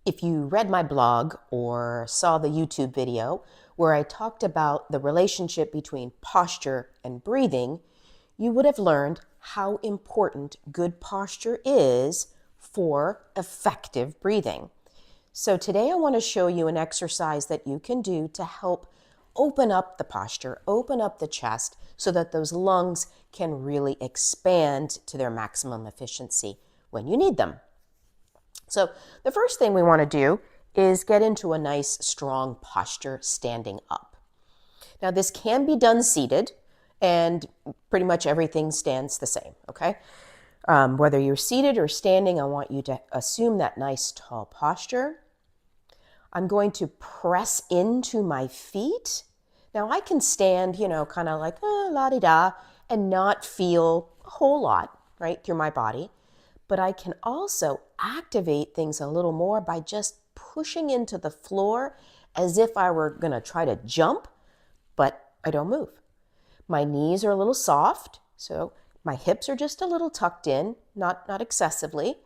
If you read my blog or saw the YouTube video where I talked about the relationship between posture and breathing, you would have learned how important good posture is for effective breathing. So today I want to show you an exercise that you can do to help open up the posture, open up the chest so that those lungs can really expand to their maximum efficiency when you need them. So the first thing we want to do is get into a nice strong posture standing up. Now this can be done seated, and pretty much everything stands the same, okay? Whether you're seated or standing, I want you to assume that nice tall posture. I'm going to press into my feet. Now I can stand, kind of like la-di-da and not feel a whole lot, right, through my body. But I can also activate things a little more by just pushing into the floor as if I were going to try to jump, but I don't move. My knees are a little soft, so my hips are just a little tucked in, not excessively.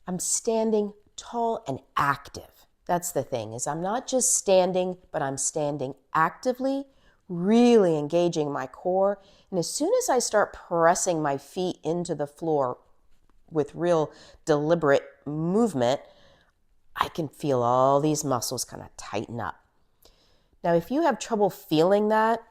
I'm standing tall and active. That's the thing, is I'm not just standing, but I'm standing actively, really engaging my core. And as soon as I start pressing my feet into the floor with real deliberate movement, I can feel all these muscles kind of tighten up. Now, if you have trouble feeling that,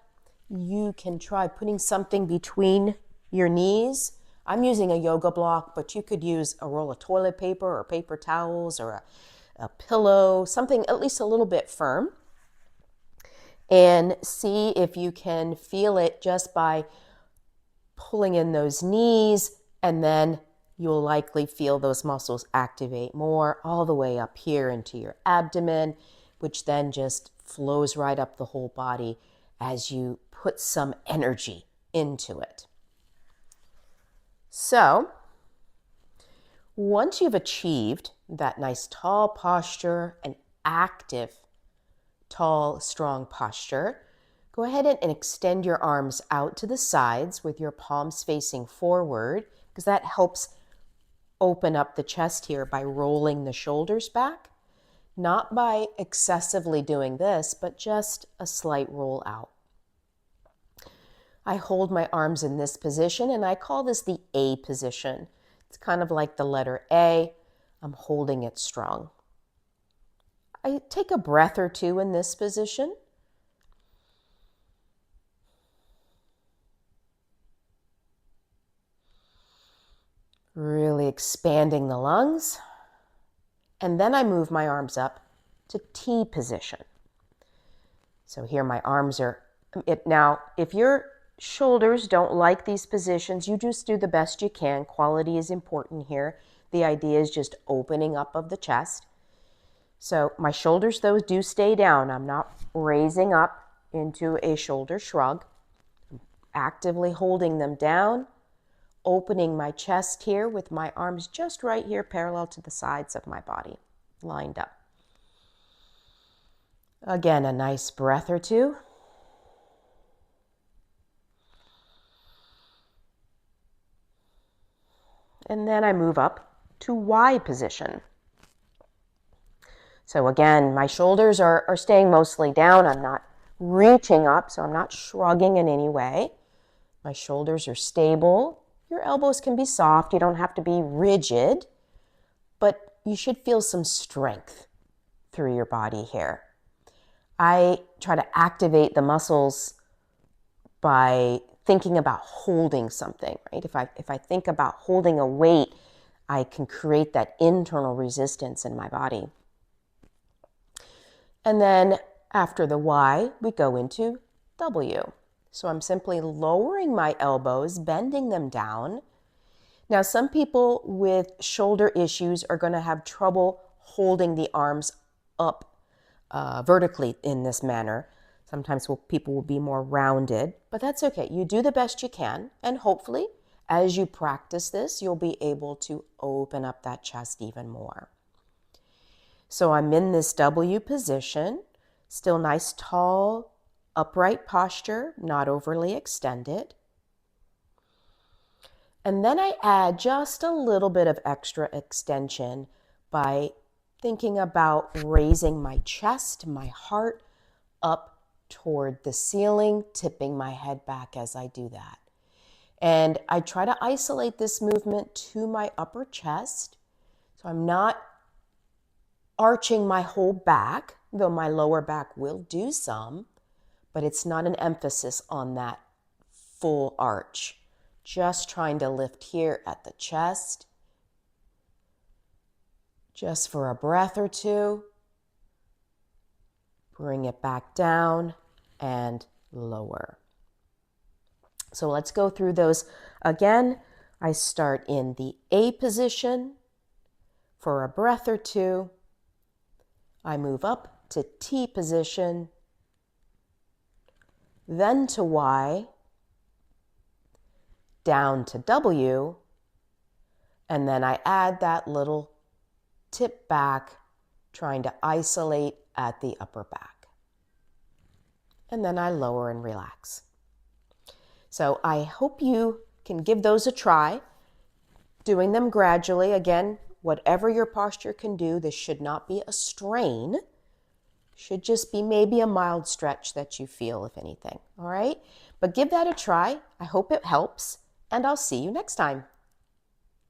you can try putting something between your knees. I'm using a yoga block, but you could use a roll of toilet paper or paper towels or a pillow, something at least a little bit firm, and see if you can feel it just by pulling in those knees, and then you'll likely feel those muscles activate more all the way up here into your abdomen, which then just flows right up the whole body as you put some energy into it. So, once you've achieved that nice tall posture, an active, tall, strong posture, go ahead and extend your arms out to the sides with your palms facing forward, because that helps open up the chest here by rolling the shoulders back. Not by excessively doing this, but just a slight roll out. I hold my arms in this position, and I call this the A position. It's kind of like the letter A. I'm holding it strong. I take a breath or two in this position. Really expanding the lungs. And then I move my arms up to T position. So here my arms are, now if your shoulders don't like these positions, you just do the best you can. Quality is important here. The idea is just opening up of the chest. So my shoulders, though, do stay down. I'm not raising up into a shoulder shrug. I'm actively holding them down, opening my chest here with my arms just right here parallel to the sides of my body, lined up. Again, a nice breath or two. And then I move up to Y position. So again, my shoulders are staying mostly down. I'm not reaching up, so I'm not shrugging in any way. My shoulders are stable. Your elbows can be soft. You don't have to be rigid, but you should feel some strength through your body here. I try to activate the muscles by thinking about holding something, right? If I think about holding a weight, I can create that internal resistance in my body. And then after the Y, we go into W. So I'm simply lowering my elbows, bending them down. Now, some people with shoulder issues are going to have trouble holding the arms up vertically in this manner. Sometimes people will be more rounded, but that's okay. You do the best you can, and hopefully, as you practice this, you'll be able to open up that chest even more. So I'm in this W position, still nice, tall, upright posture, not overly extended. And then I add just a little bit of extra extension by thinking about raising my chest, my heart up toward the ceiling, tipping my head back as I do that. And I try to isolate this movement to my upper chest. So I'm not arching my whole back, though my lower back will do some, but it's not an emphasis on that full arch. Just trying to lift here at the chest. Just for a breath or two. Bring it back down and lower. So let's go through those again. I start in the A position for a breath or two. I move up to T position, then to Y, down to W, and then I add that little tip back, trying to isolate at the upper back. And then I lower and relax. So I hope you can give those a try, doing them gradually. Again, whatever your posture can do, this should not be a strain. Should just be maybe a mild stretch that you feel, if anything. All right? But give that a try. I hope it helps, and I'll see you next time.